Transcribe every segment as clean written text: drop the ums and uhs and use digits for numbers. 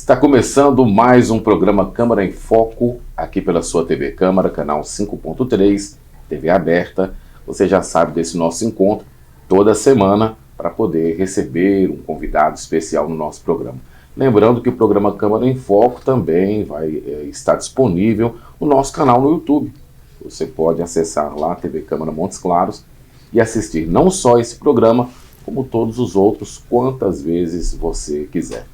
Está começando mais um programa Câmara em Foco, aqui pela sua TV Câmara, canal 5.3, TV aberta. Você já sabe desse nosso encontro toda semana para poder receber um convidado especial no nosso programa. Lembrando que o programa Câmara em Foco também vai estar disponível no nosso canal no YouTube. Você pode acessar lá a TV Câmara Montes Claros e assistir não só esse programa, como todos os outros, quantas vezes você quiser.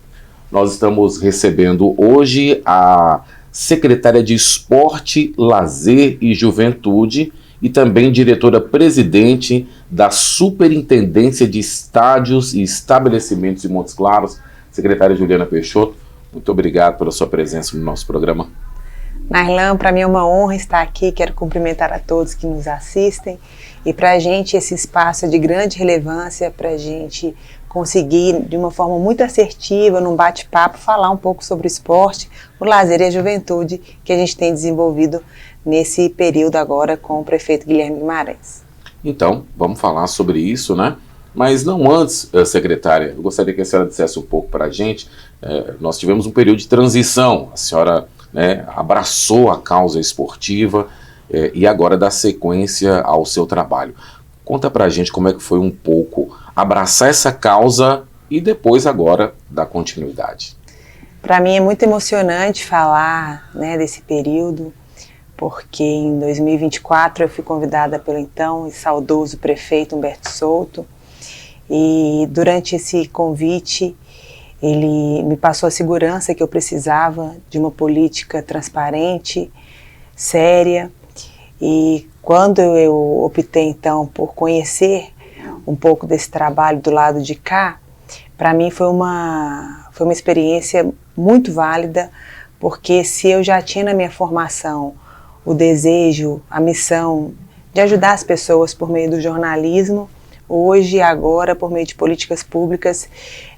Nós estamos recebendo hoje a secretária de Esporte, Lazer e Juventude e também diretora-presidente da Superintendência de Estádios e Estabelecimentos de Montes Claros, secretária Juliana Peixoto. Muito obrigado pela sua presença no nosso programa. Narlan, para mim é uma honra estar aqui, quero cumprimentar a todos que nos assistem e para a gente esse espaço é de grande relevância para a gente conseguir de uma forma muito assertiva, num bate-papo, falar um pouco sobre o esporte, o lazer e a juventude que a gente tem desenvolvido nesse período agora com o prefeito Guilherme Guimarães. Então, vamos falar sobre isso, né? Mas não antes, secretária, eu gostaria que a senhora dissesse um pouco para a gente. Nós tivemos um período de transição, a senhora abraçou a causa esportiva e agora dá sequência ao seu trabalho. Conta para a gente como é que foi um pouco abraçar essa causa e depois agora dar continuidade. Para mim é muito emocionante falar desse período, porque em 2024 eu fui convidada pelo então e saudoso prefeito Humberto Souto, e durante esse convite ele me passou a segurança que eu precisava de uma política transparente, séria, e quando eu optei então por conhecer um pouco desse trabalho do lado de cá, para mim foi uma experiência muito válida, porque se eu já tinha na minha formação o desejo, a missão de ajudar as pessoas por meio do jornalismo, hoje, agora, por meio de políticas públicas,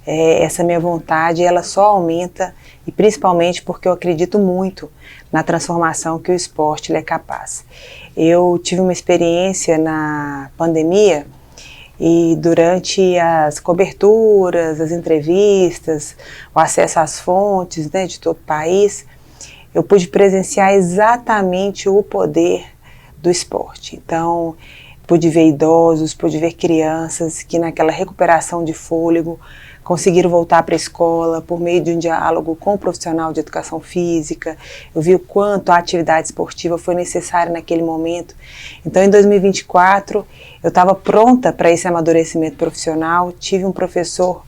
essa minha vontade ela só aumenta, e principalmente porque eu acredito muito na transformação que o esporte ele é capaz. Eu tive uma experiência na pandemia e durante as coberturas, as entrevistas, o acesso às fontes de todo o país, eu pude presenciar exatamente o poder do esporte. Então, pude ver idosos, pude ver crianças que naquela recuperação de fôlego conseguiram voltar para a escola por meio de um diálogo com o profissional de educação física. Eu vi o quanto a atividade esportiva foi necessária naquele momento. Então, em 2024, eu estava pronta para esse amadurecimento profissional. Tive um professor,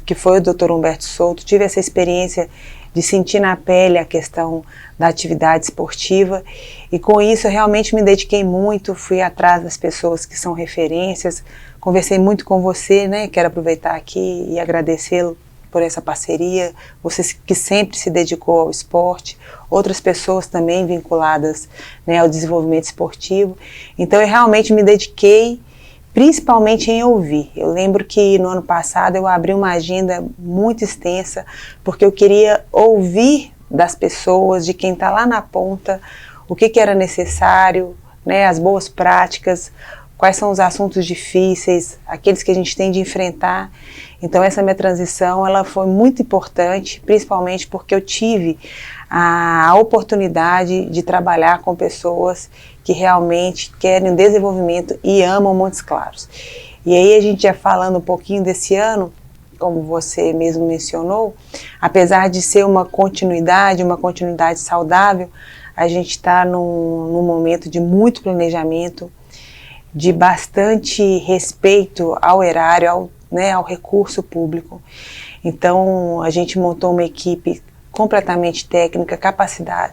que foi o Dr. Humberto Souto, tive essa experiência de sentir na pele a questão da atividade esportiva, e com isso eu realmente me dediquei muito, fui atrás das pessoas que são referências, conversei muito com você, quero aproveitar aqui e agradecê-lo por essa parceria, você que sempre se dedicou ao esporte, outras pessoas também vinculadas ao desenvolvimento esportivo, então eu realmente me dediquei principalmente em ouvir. Eu lembro que no ano passado eu abri uma agenda muito extensa, porque eu queria ouvir das pessoas, de quem está lá na ponta, o que era necessário, as boas práticas, quais são os assuntos difíceis, aqueles que a gente tem de enfrentar. Então essa minha transição ela foi muito importante, principalmente porque eu tive a oportunidade de trabalhar com pessoas que realmente querem o desenvolvimento e amam Montes Claros. E aí a gente já falando um pouquinho desse ano, como você mesmo mencionou, apesar de ser uma continuidade saudável, a gente está num momento de muito planejamento, de bastante respeito ao erário, ao recurso público. Então a gente montou uma equipe completamente técnica,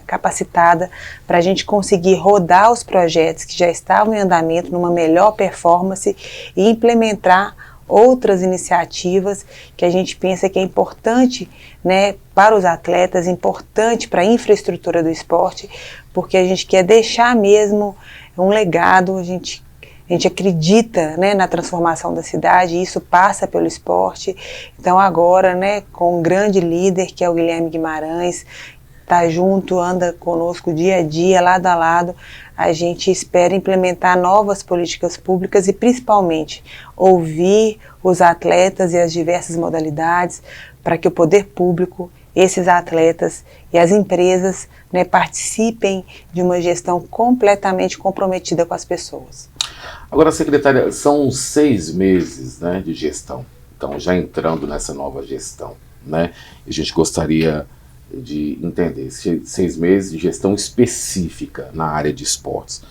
capacitada para a gente conseguir rodar os projetos que já estavam em andamento numa melhor performance e implementar outras iniciativas que a gente pensa que é importante para os atletas, importante para a infraestrutura do esporte, porque a gente quer deixar mesmo um legado, a gente acredita na transformação da cidade, e isso passa pelo esporte. Então agora, com um grande líder que é o Guilherme Guimarães, está junto, anda conosco dia a dia, lado a lado, a gente espera implementar novas políticas públicas e principalmente ouvir os atletas e as diversas modalidades para que o poder público esses atletas e as empresas, né, participem de uma gestão completamente comprometida com as pessoas. Agora, secretária, são 6 meses, né, de gestão, então já entrando nessa nova gestão, né, a gente gostaria de entender 6 meses de gestão específica na área de esportes.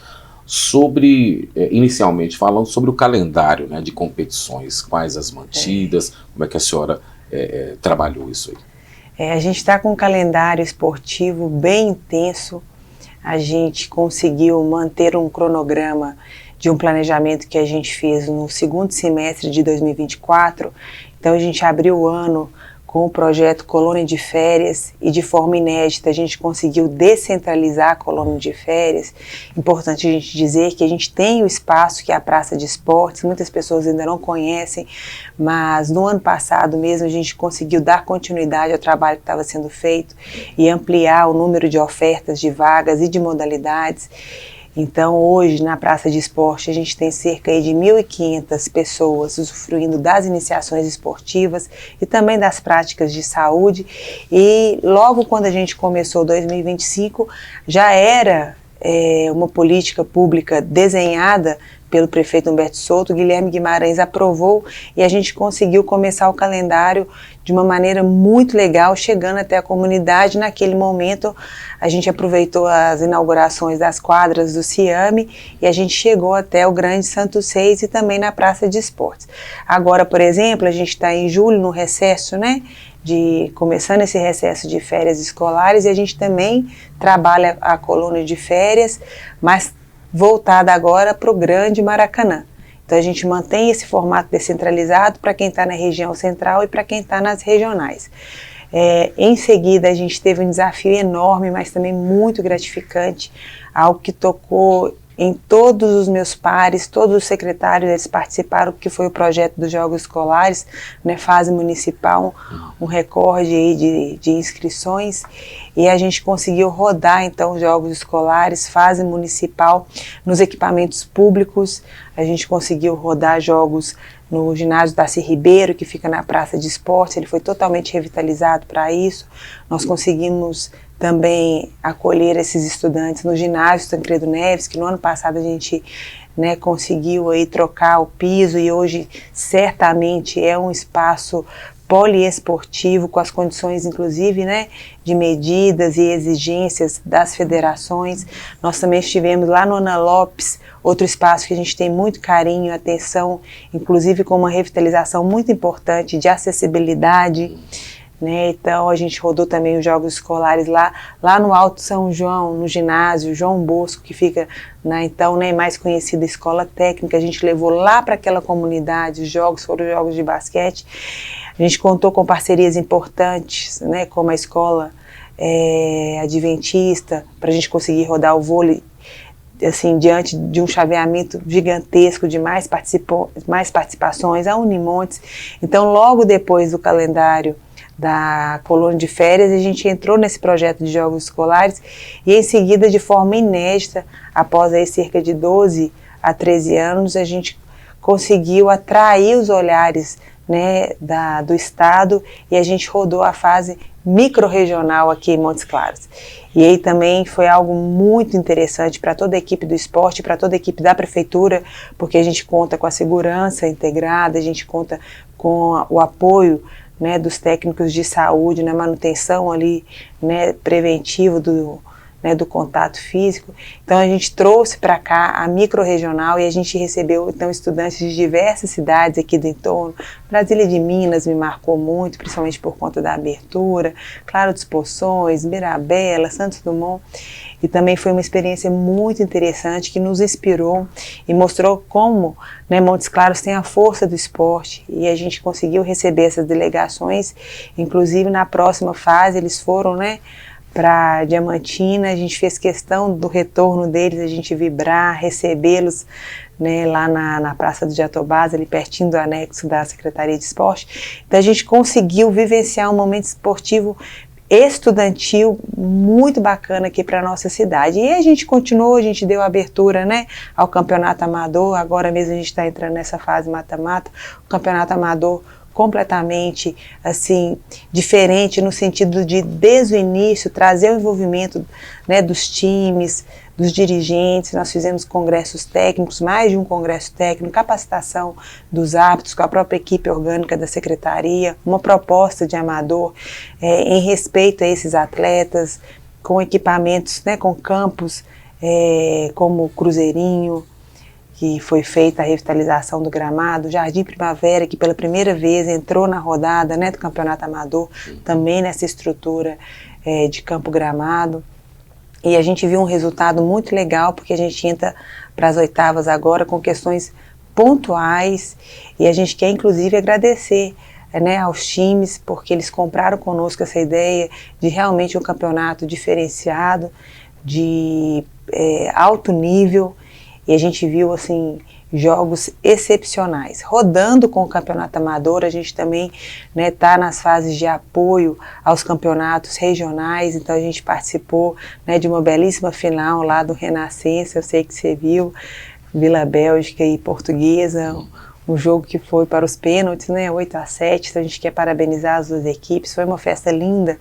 Inicialmente falando sobre o calendário, né, de competições, quais as mantidas, como é que a senhora trabalhou isso aí? A gente está com um calendário esportivo bem intenso, a gente conseguiu manter um cronograma de um planejamento que a gente fez no segundo semestre de 2024, então a gente abriu o ano com o projeto Colônia de Férias e de forma inédita a gente conseguiu descentralizar a colônia de férias. Importante a gente dizer que a gente tem o espaço que é a Praça de Esportes, muitas pessoas ainda não conhecem, mas no ano passado mesmo a gente conseguiu dar continuidade ao trabalho que estava sendo feito e ampliar o número de ofertas de vagas e de modalidades. Então hoje na Praça de Esporte a gente tem cerca de 1.500 pessoas usufruindo das iniciações esportivas e também das práticas de saúde, e logo quando a gente começou 2025 já era uma política pública desenhada pelo prefeito Humberto Souto. Guilherme Guimarães aprovou e a gente conseguiu começar o calendário de uma maneira muito legal, chegando até a comunidade. Naquele momento a gente aproveitou as inaugurações das quadras do Ciame e a gente chegou até o Grande Santos Reis e também na Praça de Esportes. Agora, por exemplo, a gente está em julho no recesso, né? Começando esse recesso de férias escolares, e a gente também trabalha a colônia de férias, mas voltada agora para o Grande Maracanã. Então a gente mantém esse formato descentralizado para quem está na região central e para quem está nas regionais. Em seguida a gente teve um desafio enorme, mas também muito gratificante, algo que tocou em todos os meus pares, todos os secretários, eles participaram, que foi o projeto dos Jogos Escolares, né, fase municipal, um recorde aí de inscrições, e a gente conseguiu rodar então os Jogos Escolares, fase municipal, nos equipamentos públicos. A gente conseguiu rodar jogos no ginásio Darcy Ribeiro, que fica na Praça de Esportes, ele foi totalmente revitalizado para isso. Nós conseguimos também acolher esses estudantes no ginásio Tancredo Neves, que no ano passado a gente, né, conseguiu aí trocar o piso, e hoje certamente é um espaço poliesportivo, com as condições inclusive, né, de medidas e exigências das federações. Nós também estivemos lá no Ana Lopes, outro espaço que a gente tem muito carinho e atenção, inclusive com uma revitalização muito importante de acessibilidade, né? Então a gente rodou também os Jogos Escolares lá no Alto São João, no ginásio João Bosco, que fica na então, né, mais conhecida Escola Técnica. A gente levou lá para aquela comunidade, os jogos foram jogos de basquete. A gente contou com parcerias importantes, né, como a Escola Adventista, para a gente conseguir rodar o vôlei, assim, diante de um chaveamento gigantesco de mais participações, a Unimontes. Então logo depois do calendário da colônia de férias, a gente entrou nesse projeto de Jogos Escolares e em seguida, de forma inédita, após aí cerca de 12 a 13 anos, a gente conseguiu atrair os olhares, né, do estado, e a gente rodou a fase microrregional aqui em Montes Claros. E aí também foi algo muito interessante para toda a equipe do esporte, para toda a equipe da prefeitura, porque a gente conta com a segurança integrada, a gente conta com o apoio, né, dos técnicos de saúde, na manutenção ali, né, preventivo do contato físico. Então a gente trouxe para cá a microrregional e a gente recebeu então estudantes de diversas cidades aqui do entorno. Brasília de Minas me marcou muito, principalmente por conta da abertura, Claro dos Poções, Mirabela, Santos Dumont. E também foi uma experiência muito interessante que nos inspirou e mostrou como, né, Montes Claros tem a força do esporte, e a gente conseguiu receber essas delegações. Inclusive na próxima fase eles foram, né, para Diamantina. A gente fez questão do retorno deles, a gente vibrar, recebê-los, né, lá na Praça do Jatobás, ali pertinho do anexo da Secretaria de Esporte. Então a gente conseguiu vivenciar um momento esportivo estudantil muito bacana aqui para a nossa cidade. E a gente continuou, a gente deu abertura, né, ao campeonato amador. Agora mesmo a gente está entrando nessa fase mata-mata. O campeonato amador completamente assim diferente no sentido de desde o início trazer o envolvimento, né, dos times, dos dirigentes. Nós fizemos congressos técnicos, mais de um congresso técnico, capacitação dos árbitros com a própria equipe orgânica da secretaria, uma proposta de amador em respeito a esses atletas, com equipamentos, né, com campos como o Cruzeirinho, que foi feita a revitalização do gramado, Jardim Primavera, que pela primeira vez entrou na rodada, né, do Campeonato Amador, também nessa estrutura de campo gramado. E a gente viu um resultado muito legal, porque a gente entra para as oitavas agora com questões pontuais, e a gente quer inclusive agradecer, né, aos times, porque eles compraram conosco essa ideia de realmente um campeonato diferenciado, de alto nível. E a gente viu assim jogos excepcionais. Rodando com o campeonato amador, a gente também tá nas fases de apoio aos campeonatos regionais. Então a gente participou, né, de uma belíssima final lá do Renascença. Eu sei que você viu, Vila Bélgica e Portuguesa, um jogo que foi para os pênaltis, né, 8-7. Então a gente quer parabenizar as duas equipes. Foi uma festa linda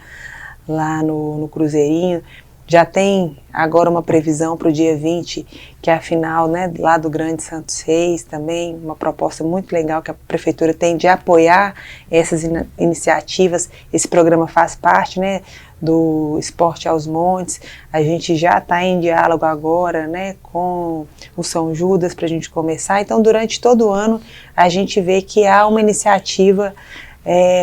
lá no Cruzeirinho. Já tem agora uma previsão para o dia 20, que é a final, né, lá do Grande Santos Reis, também uma proposta muito legal que a Prefeitura tem de apoiar essas iniciativas. Esse programa faz parte, né, do Esporte aos Montes. A gente já está em diálogo agora, né, com o São Judas para a gente começar. Então, durante todo o ano, a gente vê que há uma iniciativa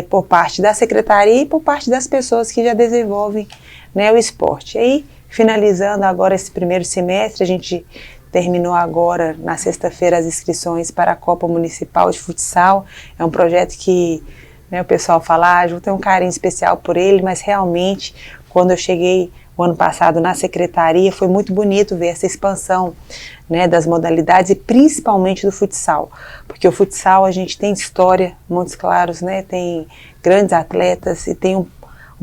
por parte da Secretaria e por parte das pessoas que já desenvolvem, né, o esporte. E aí, finalizando agora esse primeiro semestre, a gente terminou agora, na sexta-feira, as inscrições para a Copa Municipal de Futsal. É um projeto que, né, o pessoal fala, eu tenho um carinho especial por ele, mas realmente, quando eu cheguei o ano passado na Secretaria, foi muito bonito ver essa expansão, né, das modalidades e principalmente do futsal, porque o futsal a gente tem história, Montes Claros, né, tem grandes atletas e tem um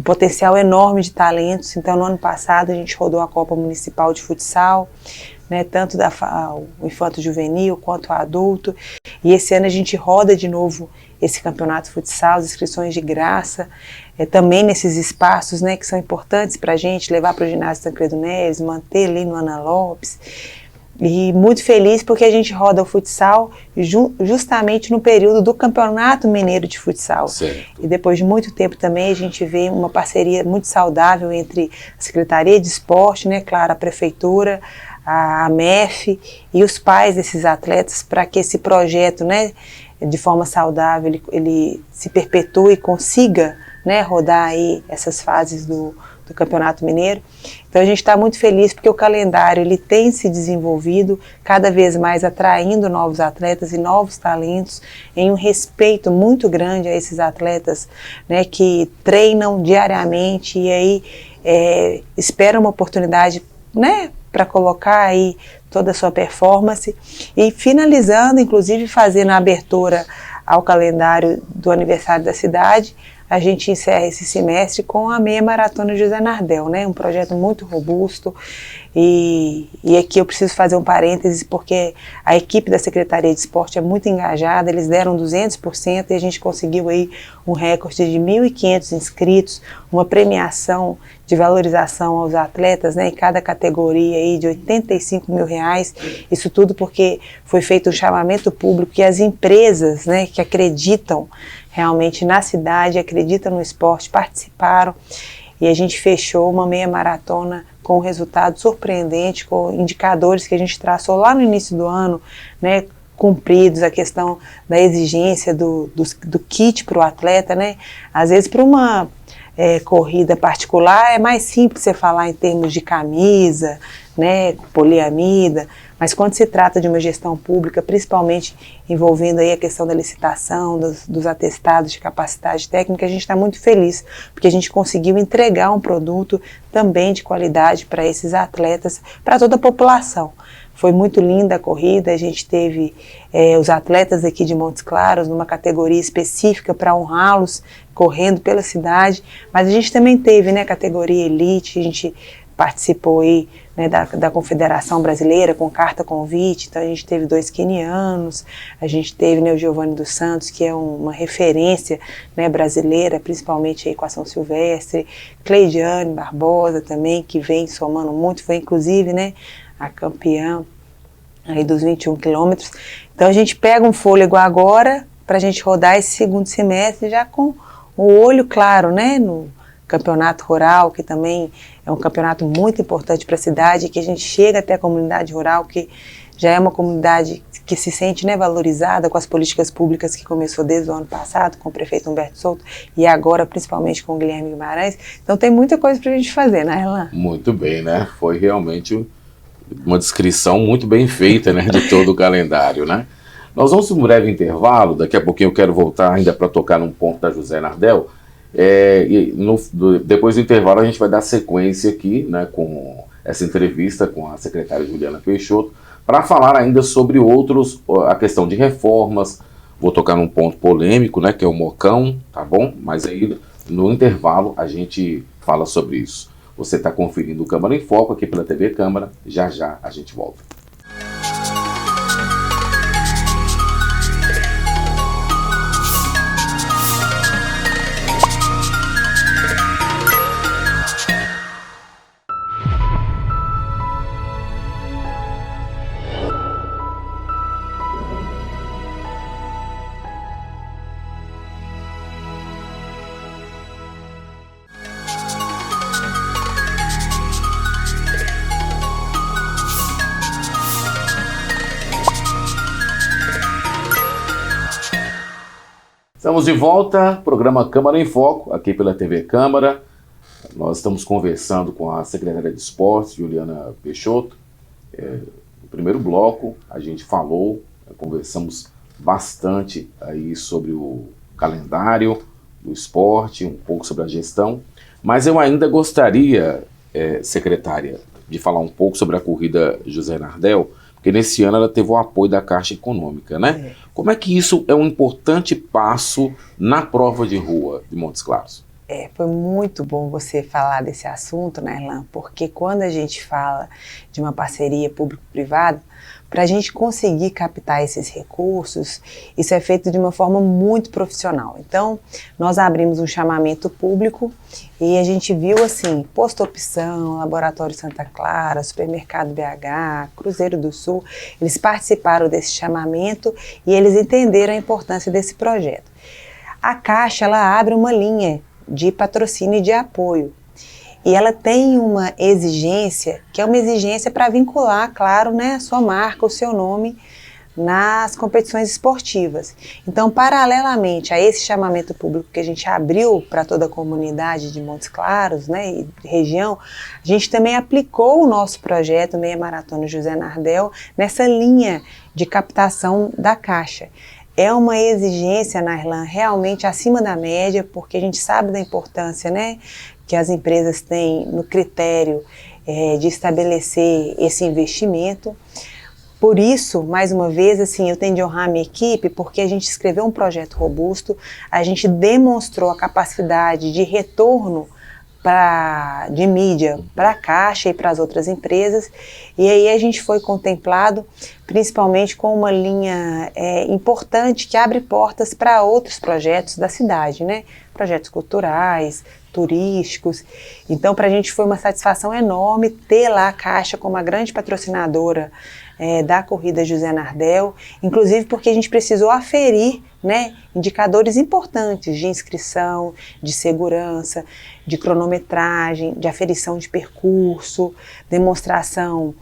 potencial enorme de talentos. Então no ano passado a gente rodou a Copa Municipal de Futsal, né, tanto o infanto juvenil quanto o adulto, e esse ano a gente roda de novo esse campeonato futsal, as inscrições de graça, também nesses espaços, né, que são importantes para a gente, levar para o ginásio Tancredo Neves, manter ali no Ana Lopes. E muito feliz porque a gente roda o futsal justamente no período do Campeonato Mineiro de Futsal. Certo. E depois de muito tempo também a gente vê uma parceria muito saudável entre a Secretaria de Esporte, né, claro, a Prefeitura, a MEF e os pais desses atletas, para que esse projeto, né, de forma saudável, ele se perpetue e consiga, né, rodar aí essas fases do Campeonato Mineiro. Então a gente está muito feliz porque o calendário ele tem se desenvolvido cada vez mais, atraindo novos atletas e novos talentos, em um respeito muito grande a esses atletas, né, que treinam diariamente e aí esperam uma oportunidade, né, para colocar aí toda a sua performance. E finalizando, inclusive fazendo a abertura ao calendário do aniversário da cidade, a gente encerra esse semestre com a meia maratona José Nardel, né? Um projeto muito robusto. E aqui eu preciso fazer um parênteses, porque a equipe da Secretaria de Esporte é muito engajada, eles deram 200% e a gente conseguiu aí um recorde de 1.500 inscritos, uma premiação de valorização aos atletas, né, em cada categoria aí de R$85 mil. Isso tudo porque foi feito um chamamento público e as empresas, né, que acreditam realmente na cidade, acreditam no esporte, participaram. E a gente fechou uma meia maratona com um resultado surpreendente, com indicadores que a gente traçou lá no início do ano, né, cumpridos, a questão da exigência do kit para o atleta, né? Às vezes para uma corrida particular é mais simples você falar em termos de camisa, né, poliamida, mas quando se trata de uma gestão pública, principalmente envolvendo aí a questão da licitação, dos atestados de capacidade técnica, a gente está muito feliz, porque a gente conseguiu entregar um produto também de qualidade para esses atletas, para toda a população. Foi muito linda a corrida, a gente teve os atletas aqui de Montes Claros numa categoria específica para honrá-los, correndo pela cidade, mas a gente também teve, né, categoria elite, a gente participou aí, né, da Confederação Brasileira com carta convite. Então a gente teve 2 quenianos, a gente teve, né, o Giovanni dos Santos, que é uma referência, né, brasileira, principalmente aí com a São Silvestre, Cleidiane Barbosa também, que vem somando muito, foi inclusive, né, a campeã aí dos 21 quilômetros. Então a gente pega um fôlego agora para a gente rodar esse segundo semestre já com o olho claro, né, no campeonato rural, que também é um campeonato muito importante para a cidade, que a gente chega até a comunidade rural, que já é uma comunidade que se sente, né, valorizada com as políticas públicas que começou desde o ano passado, com o prefeito Humberto Souto, e agora principalmente com o Guilherme Guimarães. Então tem muita coisa para a gente fazer, né, Erlan? Muito bem, né? Foi realmente uma descrição muito bem feita, né, de todo o calendário, né? Nós vamos para um breve intervalo, daqui a pouquinho eu quero voltar ainda para tocar num ponto da José Nardel. Depois do intervalo a gente vai dar sequência aqui, né, com essa entrevista com a secretária Juliana Peixoto, para falar ainda sobre a questão de reformas. Vou tocar num ponto polêmico, né, que é o Mocão, tá bom? Mas aí no intervalo a gente fala sobre isso. Você está conferindo o Câmara em Foco aqui pela TV Câmara, já já a gente volta. Estamos de volta, programa Câmara em Foco, aqui pela TV Câmara. Nós estamos conversando com a secretária de Esportes, Juliana Peixoto. No primeiro bloco, a gente conversamos bastante aí sobre o calendário do esporte, um pouco sobre a gestão. Mas eu ainda gostaria, secretária, de falar um pouco sobre a corrida José Nardel, porque nesse ano ela teve o apoio da Caixa Econômica, né? Como é que isso é um importante passo na prova de rua de Montes Claros? Foi muito bom você falar desse assunto, né, Erlan? Porque quando a gente fala de uma parceria público-privada, para a gente conseguir captar esses recursos, isso é feito de uma forma muito profissional. Então, nós abrimos um chamamento público e a gente viu, assim, Posto Opção, Laboratório Santa Clara, Supermercado BH, Cruzeiro do Sul, eles participaram desse chamamento e eles entenderam a importância desse projeto. A Caixa, ela abre uma linha de patrocínio e de apoio. E ela tem uma exigência, que é uma exigência para vincular, claro, né, a sua marca, o seu nome nas competições esportivas. Então, paralelamente a esse chamamento público que a gente abriu para toda a comunidade de Montes Claros, né, e região, a gente também aplicou o nosso projeto Meia Maratona José Nardel nessa linha de captação da Caixa. É uma exigência, Narlan, realmente acima da média, porque a gente sabe da importância, né, que as empresas têm no critério de estabelecer esse investimento. Por isso, mais uma vez, assim, eu tenho de honrar a minha equipe, porque a gente escreveu um projeto robusto, a gente demonstrou a capacidade de retorno de mídia para a Caixa e para as outras empresas, e aí a gente foi contemplado principalmente com uma linha importante que abre portas para outros projetos da cidade, né? Projetos culturais, turísticos. Então, para a gente foi uma satisfação enorme ter lá a Caixa como a grande patrocinadora da corrida José Nardel, inclusive porque a gente precisou aferir, né, indicadores importantes de inscrição, de segurança, de cronometragem, de aferição de percurso, demonstração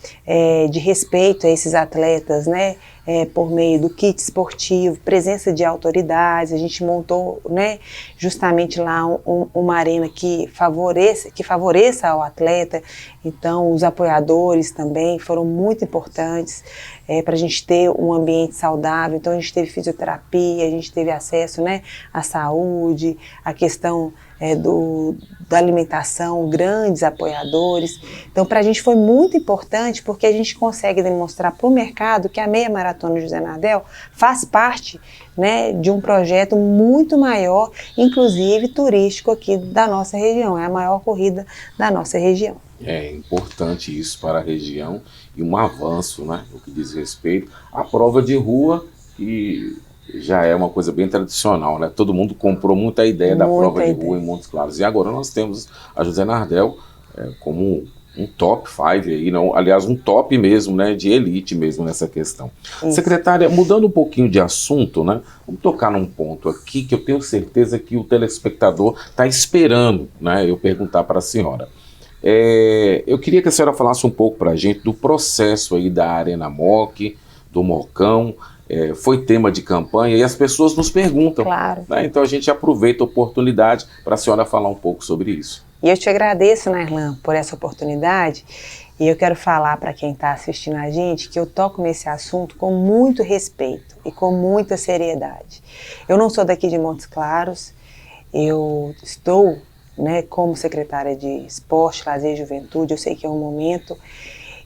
de respeito a esses atletas, né, por meio do kit esportivo, presença de autoridades. A gente montou, né, justamente lá uma arena que favoreça ao atleta. Então, os apoiadores também foram muito importantes para a gente ter um ambiente saudável. Então, a gente teve fisioterapia, a gente teve acesso, né, à saúde, a questão da alimentação, grandes apoiadores. Então, para a gente foi muito importante, porque a gente consegue demonstrar para o mercado que a Meia Maratona José Nardel faz parte, né, de um projeto muito maior, inclusive turístico aqui da nossa região. É a maior corrida da nossa região. É importante isso para a região e um avanço, né, no que diz respeito à prova de rua, que já é uma coisa bem tradicional, né? Todo mundo comprou muita ideia da prova de rua em Montes Claros. E agora nós temos a José Nardel como um top 5 aí, não, aliás, um top mesmo, né, de elite mesmo nessa questão. Isso. Secretária, mudando um pouquinho de assunto, né, vamos tocar num ponto aqui que eu tenho certeza que o telespectador está esperando, né, eu perguntar para a senhora. Eu queria que a senhora falasse um pouco para a gente do processo aí da Arena Moc, do Mocão. Foi tema de campanha e as pessoas nos perguntam. Claro. Né? Então a gente aproveita a oportunidade para a senhora falar um pouco sobre isso. E eu te agradeço, Nairlan, por essa oportunidade. E eu quero falar para quem está assistindo a gente que eu toco nesse assunto com muito respeito e com muita seriedade. Eu não sou daqui de Montes Claros, eu estou, né, como secretária de Esporte, Lazer e Juventude, eu sei que é um momento,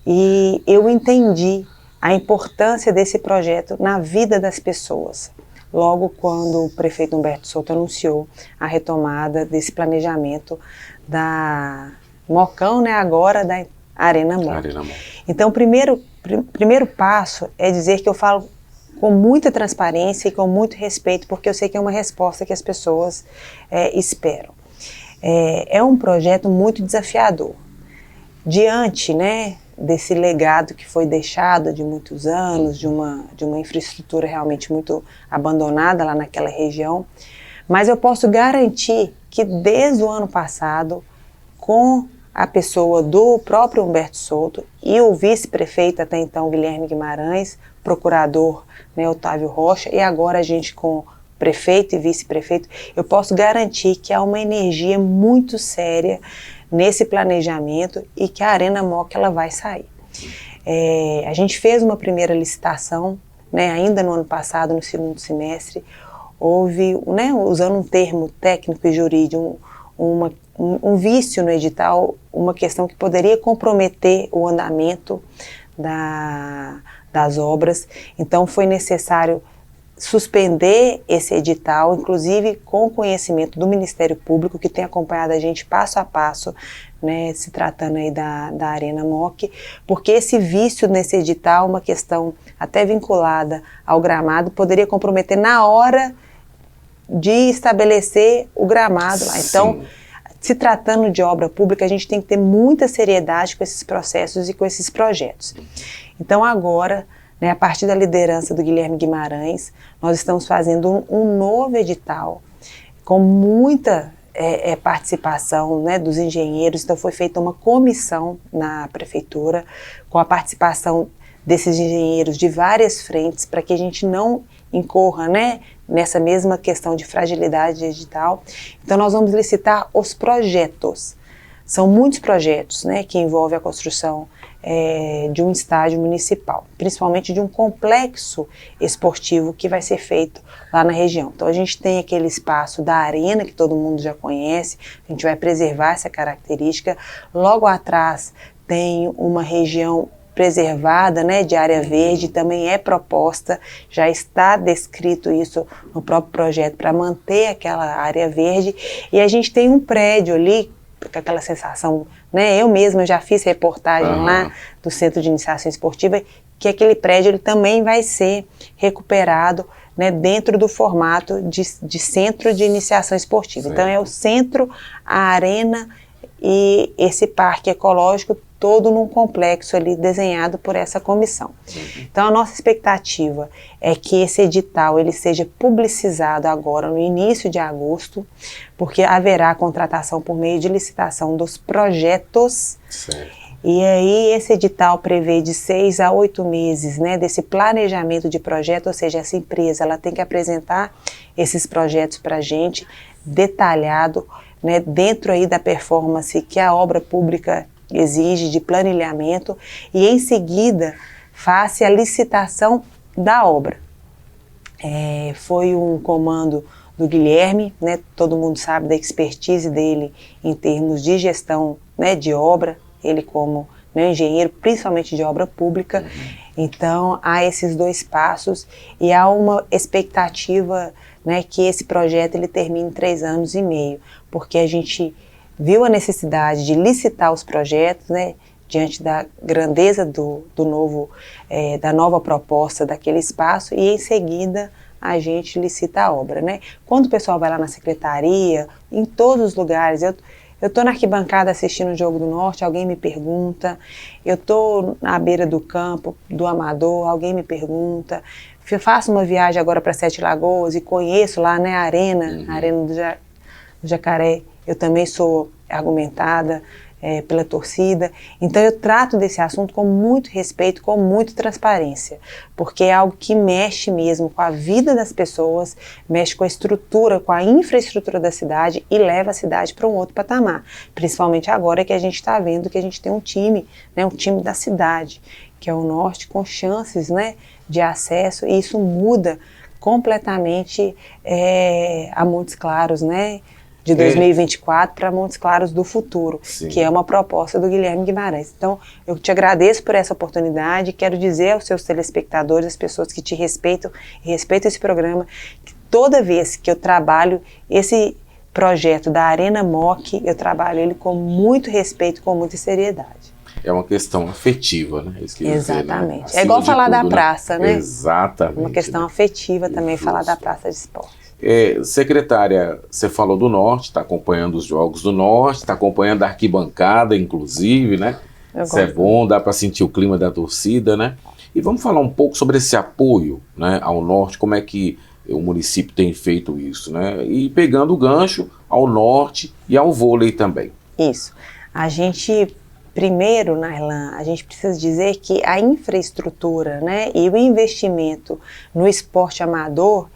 e eu entendi a importância desse projeto na vida das pessoas. Logo quando o prefeito Humberto Souto anunciou a retomada desse planejamento da Mocão, né, agora da Arena Moc. Então, o primeiro passo é dizer que eu falo com muita transparência e com muito respeito, porque eu sei que é uma resposta que as pessoas esperam. É um projeto muito desafiador. Diante, né, desse legado que foi deixado de muitos anos, de uma infraestrutura realmente muito abandonada lá naquela região, mas eu posso garantir que desde o ano passado, com a pessoa do próprio Humberto Souto e o vice-prefeito até então, Guilherme Guimarães, procurador, né, Otávio Rocha, e agora a gente com prefeito e vice-prefeito, eu posso garantir que há uma energia muito séria nesse planejamento e que a Arena Moc ela vai sair. A gente fez uma primeira licitação, né, ainda no ano passado, no segundo semestre, houve, né, usando um termo técnico e jurídico, um vício no edital, uma questão que poderia comprometer o andamento das obras. Então foi necessário suspender esse edital, inclusive com conhecimento do Ministério Público, que tem acompanhado a gente passo a passo, né, se tratando aí da Arena Moc, porque esse vício nesse edital, uma questão até vinculada ao gramado, poderia comprometer na hora de estabelecer o gramado lá. Então, se tratando de obra pública, a gente tem que ter muita seriedade com esses processos e com esses projetos. Então agora, né, a partir da liderança do Guilherme Guimarães, nós estamos fazendo um novo edital com muita participação, né, dos engenheiros. Então foi feita uma comissão na prefeitura com a participação desses engenheiros de várias frentes para que a gente não incorra, né, nessa mesma questão de fragilidade edital. Então nós vamos licitar os projetos. São muitos projetos, né, que envolvem a construção de um estádio municipal, principalmente de um complexo esportivo que vai ser feito lá na região. Então a gente tem aquele espaço da arena que todo mundo já conhece, a gente vai preservar essa característica. Logo atrás tem uma região preservada, né, de área verde, também é proposta, já está descrito isso no próprio projeto para manter aquela área verde, e a gente tem um prédio ali com aquela sensação, né, eu mesma já fiz reportagem lá do Centro de Iniciação Esportiva, que aquele prédio ele também vai ser recuperado, né, dentro do formato de Centro de Iniciação Esportiva. Certo. Então é o centro, a arena e esse parque ecológico todo num complexo ali desenhado por essa comissão. Então a nossa expectativa é que esse edital ele seja publicizado agora no início de agosto, porque haverá contratação por meio de licitação dos projetos. Certo. E aí esse edital prevê de 6 a 8 meses, né, desse planejamento de projeto, ou seja, essa empresa ela tem que apresentar esses projetos para a gente, detalhado, né, dentro aí da performance que a obra pública exige de planilhamento, e em seguida faça a licitação da obra. Foi um comando do Guilherme, né? Todo mundo sabe da expertise dele em termos de gestão, né, de obra, ele como, né, engenheiro, principalmente de obra pública. Então, há esses 2 passos e há uma expectativa, né, que esse projeto ele termine em 3 anos e meio, porque a gente viu a necessidade de licitar os projetos, né, diante da grandeza da nova proposta daquele espaço, e em seguida a gente licita a obra, né? Quando o pessoal vai lá na secretaria, em todos os lugares, eu estou na arquibancada assistindo o Jogo do Norte, alguém me pergunta, eu estou na beira do campo, do Amador, alguém me pergunta, eu faço uma viagem agora para Sete Lagoas e conheço lá, né, a Arena do Jacaré, eu também sou argumentada pela torcida, então eu trato desse assunto com muito respeito, com muita transparência, porque é algo que mexe mesmo com a vida das pessoas, mexe com a estrutura, com a infraestrutura da cidade e leva a cidade para um outro patamar, principalmente agora que a gente está vendo que a gente tem um time, né, um time da cidade, que é o Norte, com chances, né, de acesso, e isso muda completamente a Montes Claros, né, de 2024 para Montes Claros do futuro, Sim. que é uma proposta do Guilherme Guimarães. Então, eu te agradeço por essa oportunidade, quero dizer aos seus telespectadores, às pessoas que te respeitam e respeitam esse programa, que toda vez que eu trabalho esse projeto da Arena MOC, eu trabalho ele com muito respeito, com muita seriedade. É uma questão afetiva, né? Isso que Exatamente. Dizer, né? É igual falar da praça, né? Exatamente. Uma questão afetiva também, falar da praça de esporte. Secretária, você falou do Norte, está acompanhando os Jogos do Norte, está acompanhando a arquibancada, inclusive, né? Isso é bom, dá para sentir o clima da torcida, né? E vamos falar um pouco sobre esse apoio, né, ao Norte, como é que o município tem feito isso, né? E pegando o gancho ao Norte e ao vôlei também. Isso. A gente, primeiro, Nailã, a gente precisa dizer que a infraestrutura, né, e o investimento no esporte amador,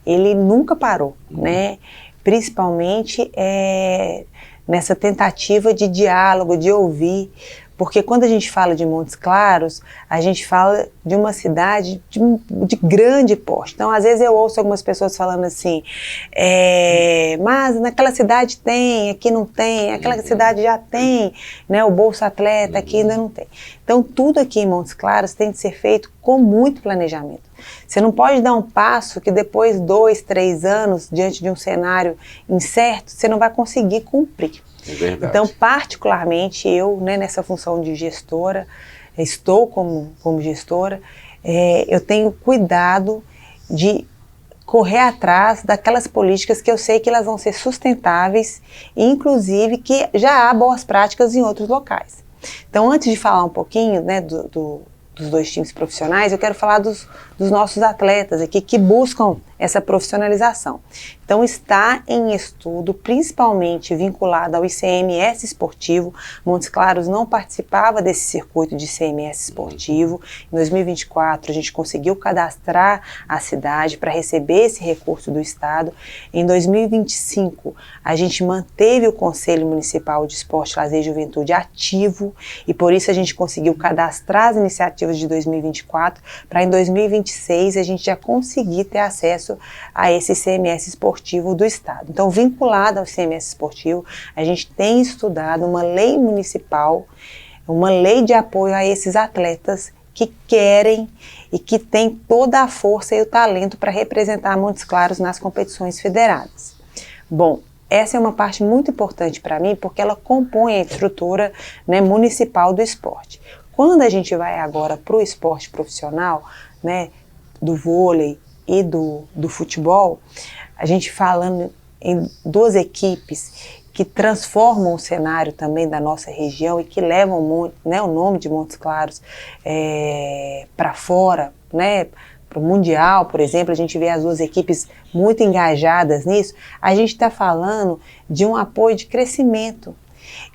ele nunca parou, né? Principalmente nessa tentativa de diálogo, de ouvir, porque quando a gente fala de Montes Claros, a gente fala de uma cidade de grande porte. Então, às vezes eu ouço algumas pessoas falando assim, mas naquela cidade tem, aqui não tem, aquela cidade já tem, né, o Bolsa Atleta, aqui ainda não tem. Então, tudo aqui em Montes Claros tem de ser feito com muito planejamento. Você não pode dar um passo que depois 2, 3 anos, diante de um cenário incerto, você não vai conseguir cumprir. É verdade. Então, particularmente, eu, né, nessa função de gestora, estou como gestora, eu tenho cuidado de correr atrás daquelas políticas que eu sei que elas vão ser sustentáveis e, inclusive, que já há boas práticas em outros locais. Então, antes de falar um pouquinho, né, dos 2 times profissionais, eu quero falar dos nossos atletas aqui que buscam essa profissionalização. Então, está em estudo, principalmente vinculado ao ICMS esportivo. Montes Claros não participava desse circuito de ICMS esportivo. Em 2024, a gente conseguiu cadastrar a cidade para receber esse recurso do Estado. Em 2025, a gente manteve o Conselho Municipal de Esporte, Lazer e Juventude ativo, e por isso a gente conseguiu cadastrar as iniciativas de 2024, para em 2026 a gente já conseguir ter acesso a esse ICMS esportivo do Estado. Então, vinculado ao ICMS esportivo, a gente tem estudado uma lei municipal, uma lei de apoio a esses atletas que querem e que têm toda a força e o talento para representar Montes Claros nas competições federadas. Bom, essa é uma parte muito importante para mim, porque ela compõe a estrutura, né, municipal do esporte. Quando a gente vai agora para o esporte profissional, né, do vôlei e do futebol, a gente falando em 2 equipes que transformam o cenário também da nossa região e que levam, né, o nome de Montes Claros para fora, né, para o Mundial, por exemplo, a gente vê as 2 equipes muito engajadas nisso. A gente está falando de um apoio de crescimento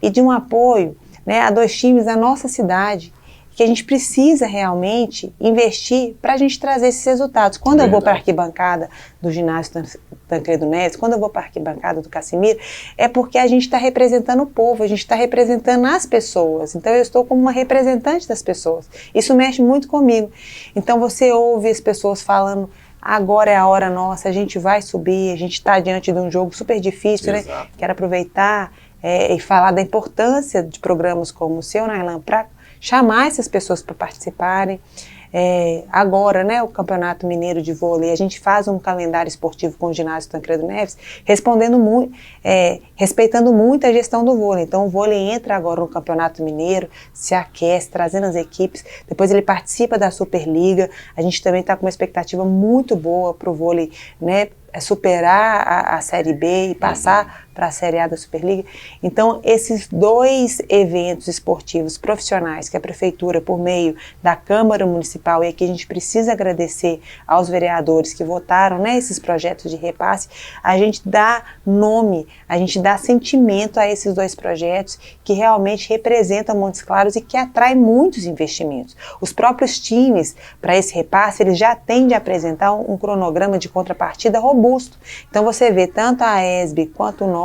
e de um apoio, né, a 2 times da nossa cidade, que a gente precisa realmente investir para a gente trazer esses resultados. Quando eu vou para a arquibancada do ginásio Tancredo Neves, quando eu vou para a arquibancada do Cassimiro, é porque a gente está representando o povo, a gente está representando as pessoas. Então eu estou como uma representante das pessoas. Isso mexe muito comigo. Então você ouve as pessoas falando, agora é a hora nossa, a gente vai subir, a gente está diante de um jogo super difícil, Exato. né? Quero aproveitar e falar da importância de programas como o seu, Nailan, para chamar essas pessoas para participarem. Agora, né, o Campeonato Mineiro de Vôlei, a gente faz um calendário esportivo com o ginásio Tancredo Neves, respeitando muito a gestão do vôlei. Então o vôlei entra agora no Campeonato Mineiro, se aquece, trazendo as equipes, depois ele participa da Superliga. A gente também está com uma expectativa muito boa para o vôlei, né, superar a Série B e passar para a Série A da Superliga. Então, esses 2 eventos esportivos profissionais que a Prefeitura, por meio da Câmara Municipal, e aqui a gente precisa agradecer aos vereadores que votaram, né, esses projetos de repasse, a gente dá nome, a gente dá sentimento a esses 2 projetos que realmente representam Montes Claros e que atraem muitos investimentos. Os próprios times, para esse repasse, eles já tendem a apresentar um cronograma de contrapartida robusto. Então, você vê tanto a ESB quanto o Norte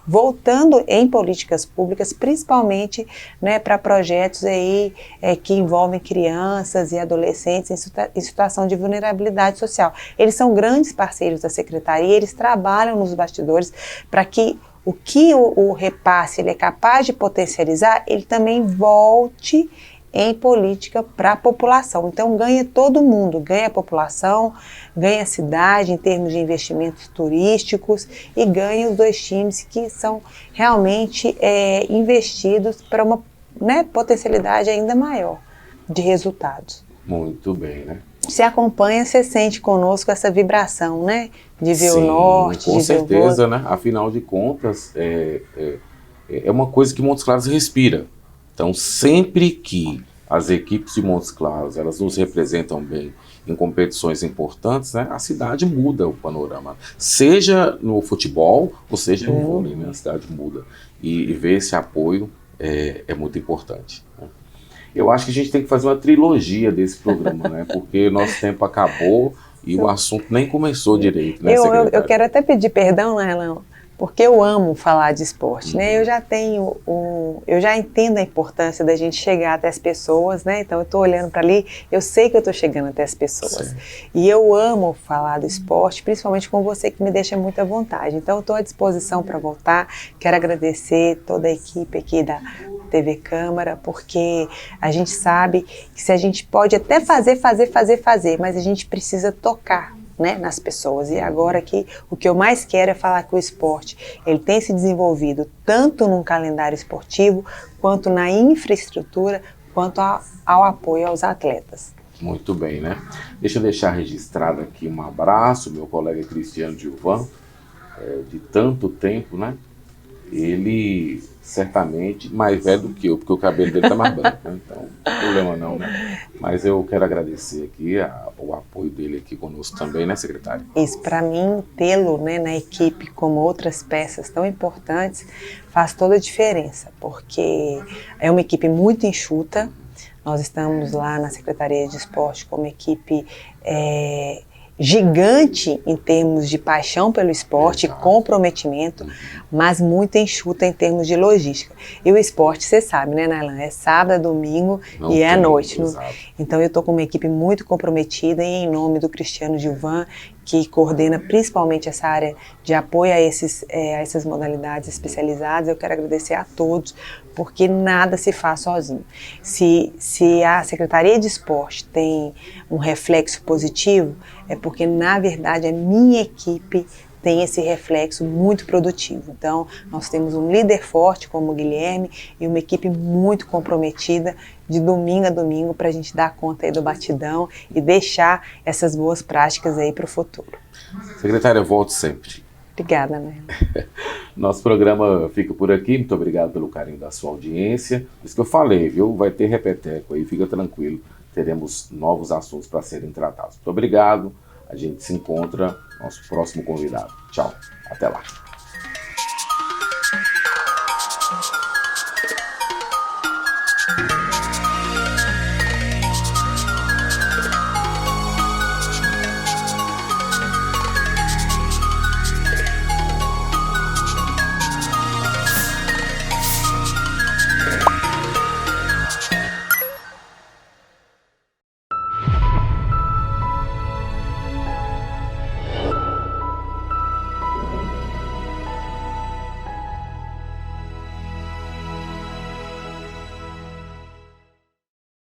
voltando em políticas públicas, principalmente, né, para projetos aí, que envolvem crianças e adolescentes em situação de vulnerabilidade social. Eles são grandes parceiros da Secretaria, eles trabalham nos bastidores para que o repasse ele é capaz de potencializar, ele também volte em política para a população. Então ganha todo mundo, ganha a população, ganha a cidade em termos de investimentos turísticos e ganha os 2 times que são realmente investidos para uma, né, potencialidade ainda maior de resultados. Muito bem, né? Você acompanha, você sente conosco essa vibração, né? De ver o Norte, com de certeza, ver o né? Afinal de contas, é uma coisa que Montes Claros respira. Então, sempre que as equipes de Montes Claros, elas nos representam bem em competições importantes, né, a cidade muda o panorama. Seja no futebol, ou seja no vôlei, né, a cidade muda. E ver esse apoio é muito importante, né? Eu acho que a gente tem que fazer uma trilogia desse programa, né, porque nosso tempo acabou e o assunto nem começou direito, né, secretária? Eu quero até pedir perdão, Nailan, porque eu amo falar de esporte, né? Eu já entendo a importância da gente chegar até as pessoas, né? Então eu estou olhando para ali, eu sei que eu estou chegando até as pessoas. Sim. E eu amo falar do esporte, principalmente com você, que me deixa muita vontade. Então eu estou à disposição para voltar. Quero agradecer toda a equipe aqui da TV Câmara, porque a gente sabe que se a gente pode até fazer, mas a gente precisa tocar, né, nas pessoas. E agora aqui, o que eu mais quero é falar que o esporte, ele tem se desenvolvido tanto num calendário esportivo, quanto na infraestrutura, quanto ao apoio aos atletas. Muito bem, né? Deixa eu deixar registrado aqui um abraço, meu colega Cristiano Gilvan, de tanto tempo, né? Ele certamente mais velho do que eu, porque o cabelo dele tá mais branco, né? Então, problema não, né? Mas eu quero agradecer aqui o apoio dele aqui conosco também, né, secretária? Isso, para mim, tê-lo, né, na equipe como outras peças tão importantes faz toda a diferença, porque é uma equipe muito enxuta. Nós estamos lá na Secretaria de Esporte como equipe gigante em termos de paixão pelo esporte, comprometimento, mas muito enxuta em termos de logística. E o esporte, você sabe, né, Nailan? É sábado, domingo e é à noite. Então eu estou com uma equipe muito comprometida e em nome do Cristiano Gilvan, que coordena principalmente essa área de apoio a essas modalidades especializadas, eu quero agradecer a todos, porque nada se faz sozinho. Se a Secretaria de Esporte tem um reflexo positivo, é porque, na verdade, a minha equipe tem esse reflexo muito produtivo. Então, nós temos um líder forte como o Guilherme e uma equipe muito comprometida de domingo a domingo para a gente dar conta aí do batidão e deixar essas boas práticas aí para o futuro. Secretária, eu volto sempre. Obrigada, né? Nosso programa fica por aqui. Muito obrigado pelo carinho da sua audiência. Isso que eu falei, viu? Vai ter repeteco aí, fica tranquilo. Teremos novos assuntos para serem tratados. Muito obrigado. A gente se encontra no nosso próximo convidado. Tchau. Até lá.